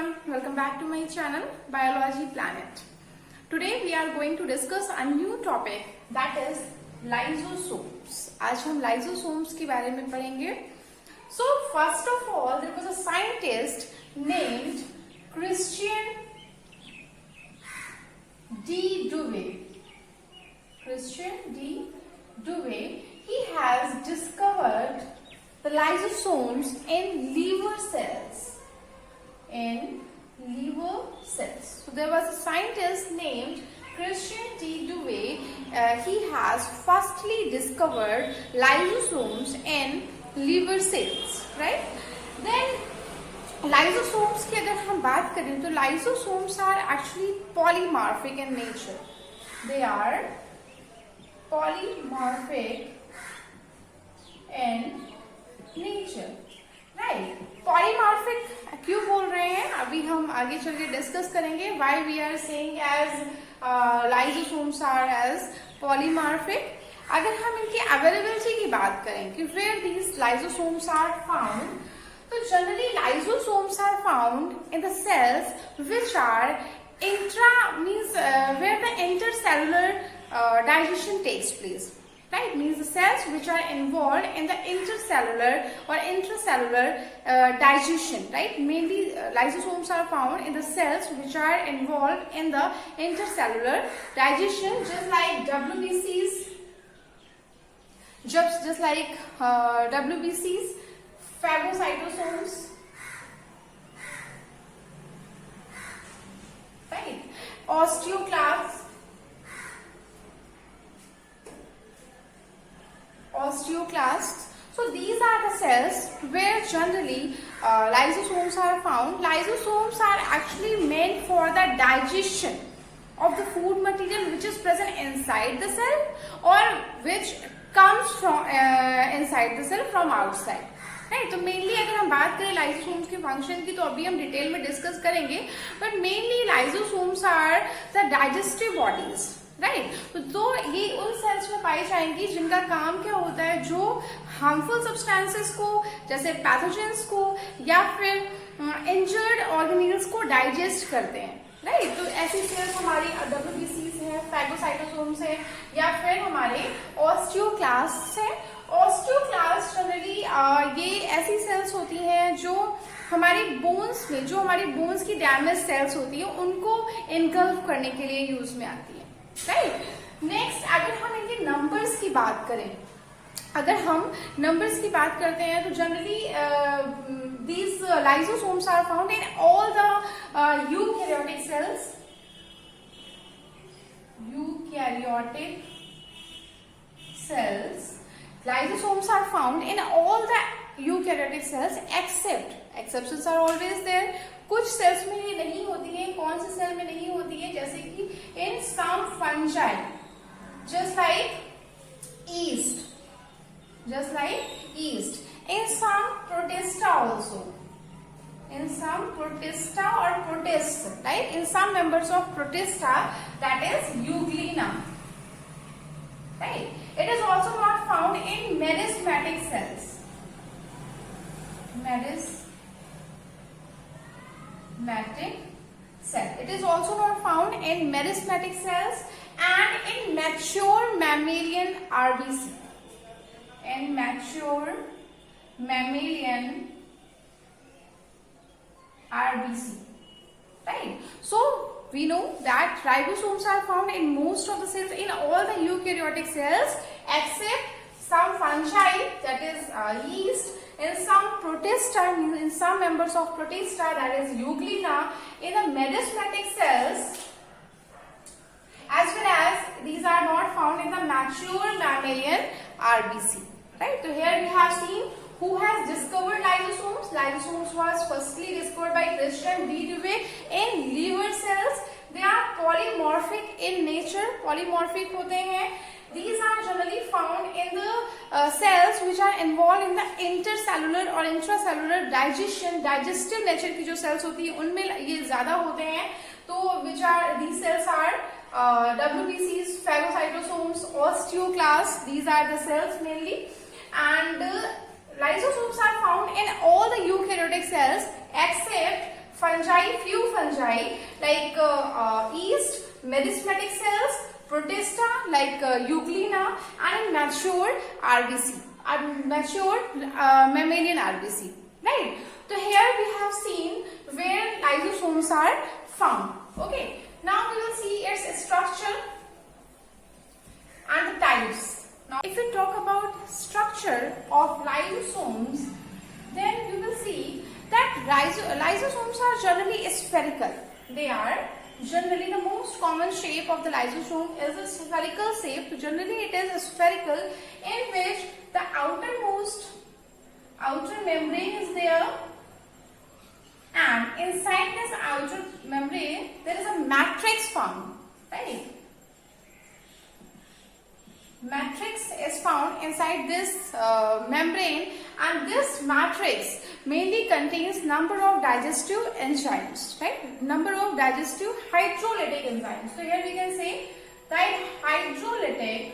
everyone, welcome back to my channel Biology Planet. Today we are going to discuss a new topic that is lysosomes. आज हम lysosomes के बारे में पढ़ेंगे. So first of all, there was a scientist named Christian D. Dewey. Christian D. Dewey. He has discovered the lysosomes in liver cells. So there was a scientist named Christian D. Dewey. He has firstly discovered lysosomes in liver cells, right? Then lysosomes की अगर हम बात करें तो lysosomes are actually polymorphic in nature. They are polymorphic in nature, right? Polymorphic क्यों बोल रहे हैं अभी हम आगे चल के डिस्कस करेंगे. Why we are saying as lysosomes are as polymorphic. अगर हम इनकी अवेलेबिलिटी की बात करें कि where these lysosomes are found, तो generally lysosomes are found in the cells which are where the intercellular digestion takes place. Right, means the cells which are involved in the intercellular or intracellular digestion. Right, mainly lysosomes are found in the cells which are involved in the intercellular digestion, just like WBCs, WBCs, phagocytosomes. Right, osteoclasts. So these are the cells where generally lysosomes are found. Lysosomes are actually meant for the digestion of the food material which is present inside the cell or which comes from inside the cell from outside. Right, तो mainly अगर हम बात करें lysosomes के function की तो अभी हम डिटेल में डिस्कस करेंगे, but mainly lysosomes are the digestive bodies. Right, तो ये उन सेल्स में पाई जाएंगी जिनका काम क्या होता है, जो हार्मफुल सब्सटेंसेस को जैसे पैथोजेंस को या फिर इंजर्ड ऑर्गेनिल्स को डाइजेस्ट करते हैं. राइट, तो ऐसी सेल्स हमारी WBCs है, फैगोसाइटोसोम्स है या फिर हमारे ऑस्टियोक्लास्ट है. ऑस्टियोक्लास्ट जनरली ये ऐसी सेल्स होती हैं जो हमारी बोन्स में, जो हमारी बोन्स की डैमेज सेल्स होती है उनको इनगल्फ करने के लिए यूज में आती है. राइट, नेक्स्ट अगर हम इनके नंबर्स की बात करें, अगर हम नंबर्स की बात करते हैं तो generally these lysosomes are found in all the eukaryotic cells. Eukaryotic cells. Lysosomes are found in all the eukaryotic cells except, exceptions are always there. कुछ सेल्स में ये नहीं होती है. कौन से सेल में नहीं होती है, जैसे कि in some fungi, just like yeast, in some protista also, in some protista or protists, right, in some members of protista, that is euglena. Right, it is also not found in meristematic cells. It is also not found in meristematic cells and in mature mammalian RBC. In mature mammalian RBC. Right, so we know that ribosomes are found in most of the cells, in all the eukaryotic cells except some fungi, that is yeast, in some protista, in some members of protista, that is euglena, in the meristematic cells, as well as these are not found in the mature mammalian RBC. Right, so here we have seen who has discovered lysosomes. Lysosomes was firstly discovered by Christian D. Dewey in liver cells. They are polymorphic in nature. Polymorphic होते हैं. These are generally found in the cells which are involved in the intercellular or intracellular digestion. Digestive nature की जो cells होती है उनमें ये ज़्यादा होते हैं. तो which are, these cells are WBCs, phagocytosomes, osteoclasts. These are the cells mainly. And lysosomes are found in all the eukaryotic cells except fungi, few fungi like yeast, meristematic cells, protista like euglena, and in mature RBC, mature mammalian RBC, right? So here we have seen where lysosomes are found. Okay, now we will see its structure and the types. Now, if we talk about structure of lysosomes, then you will see that lysosomes are generally spherical. They are generally, the most common shape of the lysosome is a spherical shape. Generally, it is spherical, in which the outer membrane is there, and inside this outer membrane there is a matrix found, right? Matrix is found inside this membrane, and this matrix mainly contains number of digestive enzymes, right? Number of digestive hydrolytic enzymes. So here we can say that hydrolytic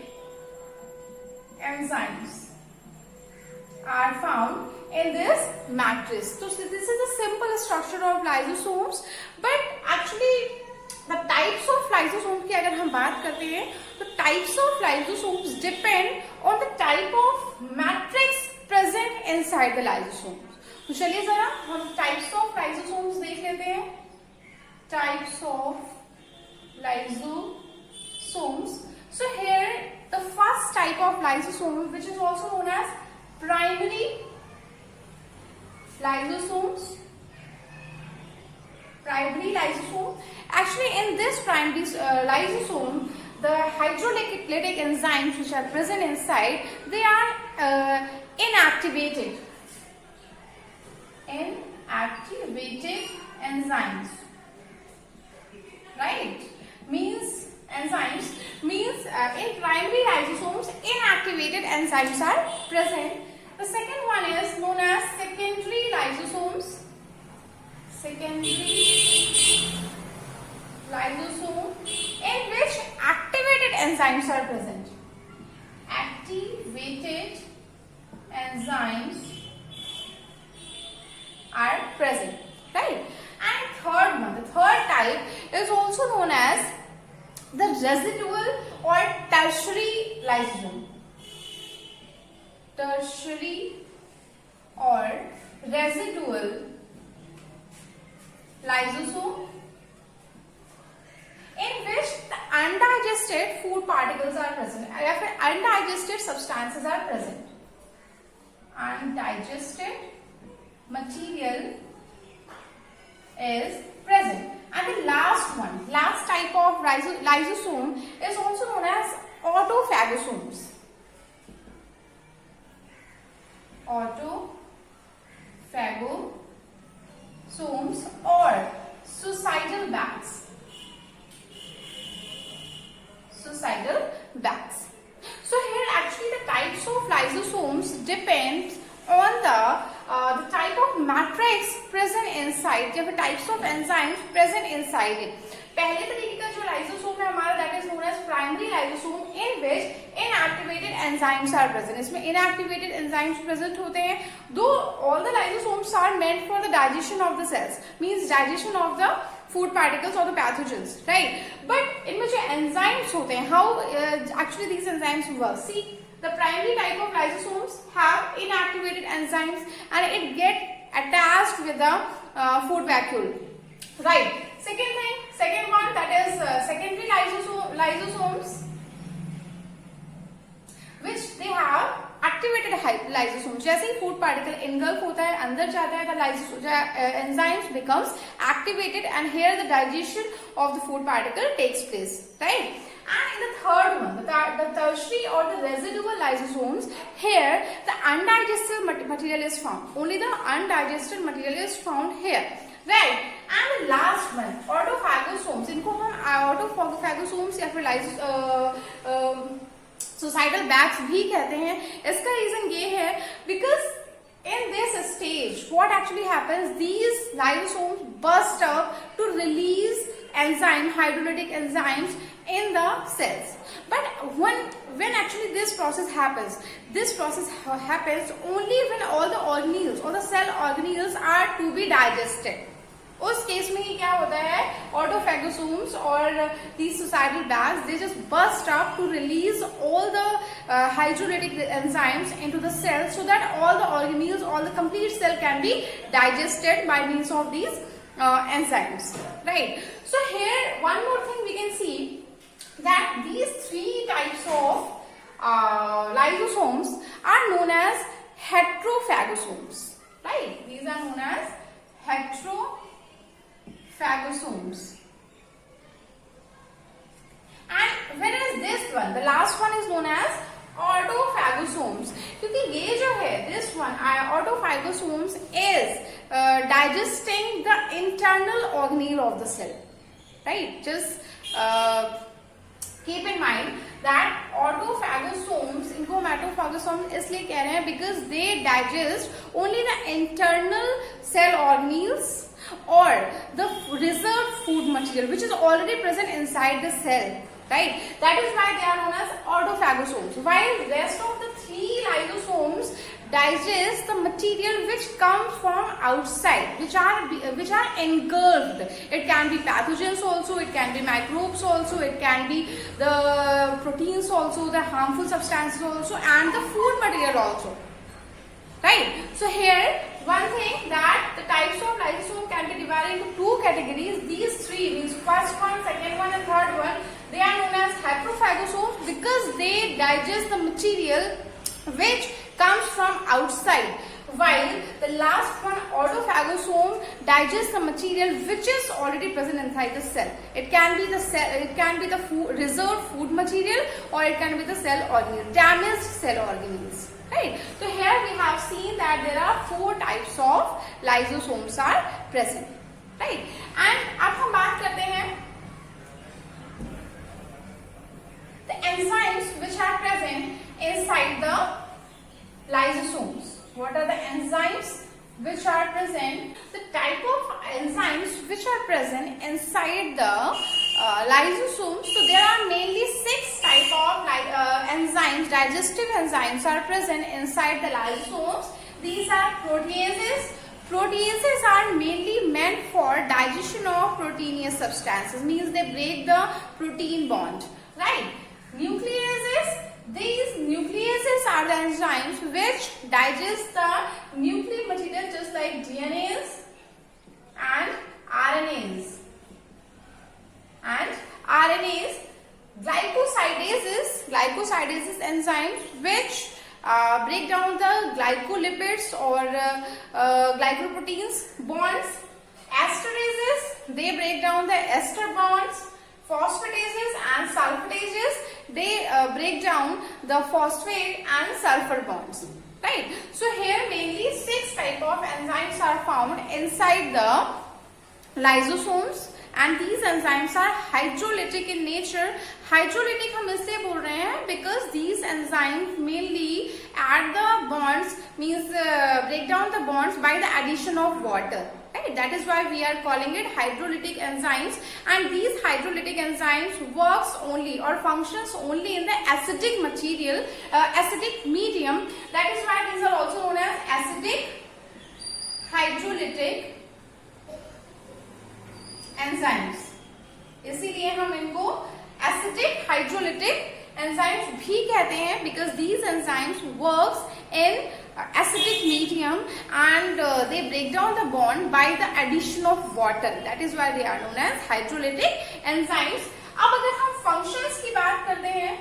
enzymes are found in this matrix. So this is the simple structure of lysosomes, but actually the types of lysosomes की अगर हम बात करते हैं, तो types of lysosomes depend on the type of matrix present inside the lysosomes. तो चलिए जरा हम types of lysosomes देख लेते हैं. Types of lysosomes. So here the first type of lysosome, which is also known as primary lysosomes. Primary lysosome. Actually, in this primary lysosome, the hydrolytic enzymes which are present inside, they are inactivated. Inactivated enzymes. Right? Means enzymes means in primary lysosomes, inactivated enzymes are present. The second one is known as secondary lysosomes. Secondary lysosome, in which activated enzymes are present. Activated enzymes are present, right? And third one, the third type is also known as the residual or tertiary lysosome. Tertiary or residual lysosome, in which the undigested food particles are present, or undigested substances are present. Undigested material is present. And the last one, last type of lysosome is also known as autophagosomes. Autophagosomes or suicidal bags. Suicidal bags. So here actually the types of lysosomes depend on the type of matrix present inside, the types of enzymes present inside it. पहले तरीके का जो lysosome है हमारा, that is known as primary lysosome, in which inactivated enzymes are present. इसमें inactivated enzymes present होते हैं. Though all the lysosomes are meant for the digestion of the cells, means digestion of the food particles or the pathogens, right? But इनमें जो enzymes होते हैं, how actually these enzymes work? See, the primary type of lysosomes have inactivated enzymes and it get attached with the food vacuole, right? Second one, that is secondary lysosomes, which they have activated lysosomes. जैसे ही food particle engulf होता है, अंदर जाता है, the enzymes becomes activated and here the digestion of the food particle takes place, right? And in the third one, the tertiary or the residual lysosomes, here the undigested material is found. Only the undigested material is found here, right? And the last one, autophagosomes. इनको हम autophagosomes या फिर suicidal bags भी कहते हैं. इसका reason ये है because in this stage, what actually happens? These lysosomes burst up to release hydrolytic enzymes in the cells. But when actually this process happens only when all the organelles or the cell organelles are to be digested. उस case में ही क्या होता है, ऑटोफैगोसोम्स और these societal bags, they just burst up to release all the hydrolytic enzymes into the cell so that all the organelles, all the complete cell can be digested by means of these enzymes, right? So here one more thing we can see, that these three types of lysosomes are known as heterophagosomes, right? These are known as heterophagosomes. And whereas this one, the last one is known as autophagosomes, क्योंकि ये जो है this one autophagosomes is digesting the internal organelle of the cell, right? Just keep in mind that autophagosomes, इनको hematophagosomes इसलिए कह रहे हैं because they digest only the internal cell organelles or the reserved food material which is already present inside the cell, right? That is why they are known as autophagosomes, while rest of the three lysosomes digest the material which comes from outside, which are engulfed. It can be pathogens also, it can be microbes also, it can be the proteins also, the harmful substances also, and the food material also, right? So here one thing, that the types of lysosome can be divided into two categories. These three means first one, second one, and third one, they are known as heterophagosomes because they digest the material which comes from outside, while the last one, autophagosome, digests the material which is already present inside the cell. It can be the cell, it can be the reserved food material, or it can be the cell organelle, damaged cell organelles, right? So here we have seen that there are four types of lysosomes are present, right? And अब हम बात करते हैं the enzymes which are present inside the lysosomes. What are the enzymes which are present? The type of enzymes which are present inside the lysosomes. So there are mainly 6 type of enzymes, digestive enzymes are present inside the lysosomes. These are proteases. Proteases are mainly meant for digestion of proteinous substances, means they break the protein bond, right? Nucleases. These nucleases are the enzymes which digest the nucleic material just like DNAs and RNAs. Glycosidases enzymes which break down the glycolipids or glycoproteins bonds. Esterases, they break down the ester bonds. Phosphatases and sulfatases, they break down the phosphate and sulfur bonds, right? So here mainly 6 type of enzymes are found inside the lysosomes, and these enzymes are hydrolytic in nature. Hydrolytic हम इसलिए बोल रहे हैं because these enzymes mainly add the bonds, means break down the bonds by the addition of water, right? That is why we are calling it hydrolytic enzymes, and these hydrolytic enzymes works only or functions only in the acidic material, acidic medium. That is why these are also known as acidic hydrolytic enzymes. इसीलिए हम इनको acidic hydrolytic enzymes भी कहते हैं because these enzymes works in acidic medium and they break down the bond by the addition of water. That is why they are known as hydrolytic enzymes. अब अगर हम functions की बात करते हैं,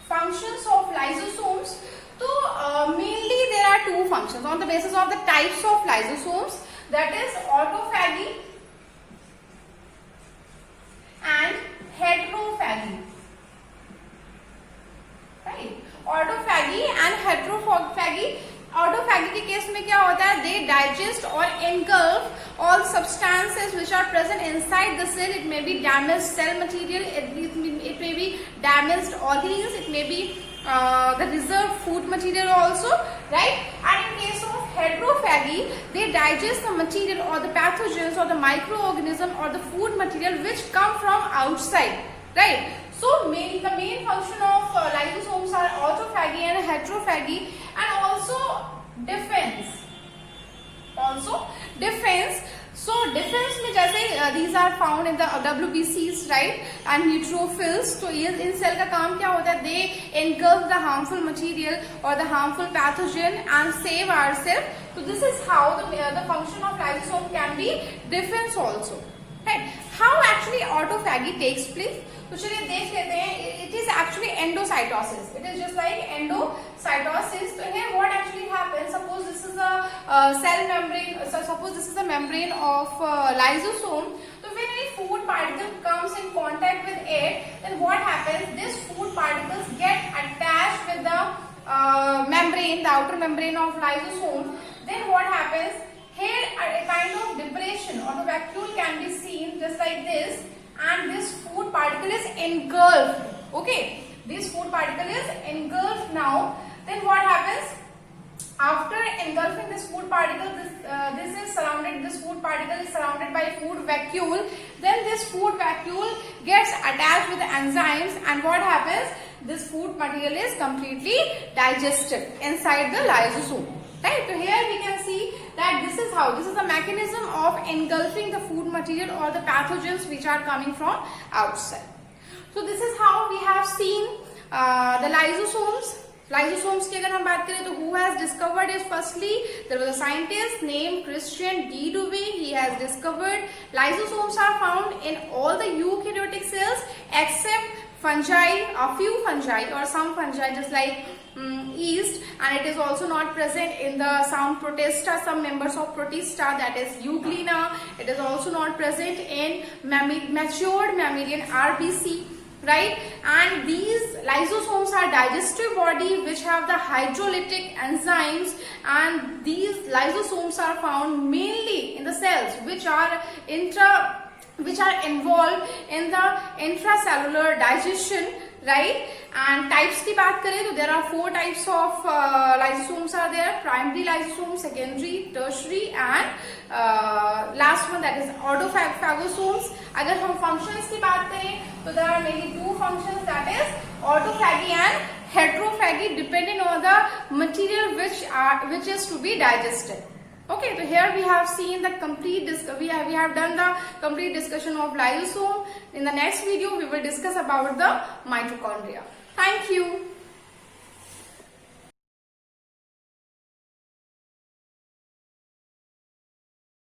functions of lysosomes, तो mainly there are 2 functions on the basis of the types of lysosomes, that is autophagy and heterophagy, right? Autophagy and heterophagy. Autophagy के case में क्या होता है? They digest or engulf all substances which are present inside the cell. It may be damaged cell material, it may be damaged organelles, it may be the reserved food material also, right? And in case of heterophagy, they digest the material or the pathogens or the microorganism or the food material which come from outside, right? So the main function of lysosomes are autophagy and heterophagy, and also defense. So difference में जैसे these are found in the WBCs, right, and neutrophils. तो ये इन cell का काम क्या होता है? They engulf the harmful material or the harmful pathogen and save ourselves. So this is how the function of lysosome can be different also. Right? How actually autophagy takes place? तो चलिए देख लेते हैं. It is actually endocytosis. It is just like endocytosis. So here what actually happens? Suppose this is a cell membrane. So suppose this is a membrane of lysosome. So when any food particle comes in contact with it, then what happens? This food particles get attached with the membrane, the outer membrane of lysosome. Then what happens? Here a kind of depression or the vacuole can be seen just like this, and this food particle is engulfed. Okay, this food particle is engulfed now. Then what happens? After engulfing this food particle, this food particle is surrounded by food vacuole. Then this food vacuole gets attached with the enzymes, and what happens? This food material is completely digested inside the lysosome. Right? So here we can see that this is the mechanism of engulfing the food material or the pathogens which are coming from outside. So this is how we have seen the lysosomes. Lysosomes की अगर हम बात करें तो who has discovered is firstly there was a scientist named Christian D. Dubé. He has discovered lysosomes are found in all the eukaryotic cells except fungi, a few fungi or some fungi just like yeast, and it is also not present in the some protista, some members of protista, that is euglena. It is also not present in matured mammalian RBC, right? And these lysosomes are digestive body which have the hydrolytic enzymes, and these lysosomes are found mainly in the cells which are involved in the intracellular digestion, right? And types की बात करें तो there are 4 types of lysosomes are there: primary lysosome, secondary, tertiary, and last one, that is autophagosomes. अगर हम functions की बात करें तो there are mainly 2 functions, that is autophagy and heterophagy, depending on the material which is to be digested. Okay, so here we have seen the complete we have done the complete discussion of lysosome. In the next video we will discuss about the mitochondria. Thank you.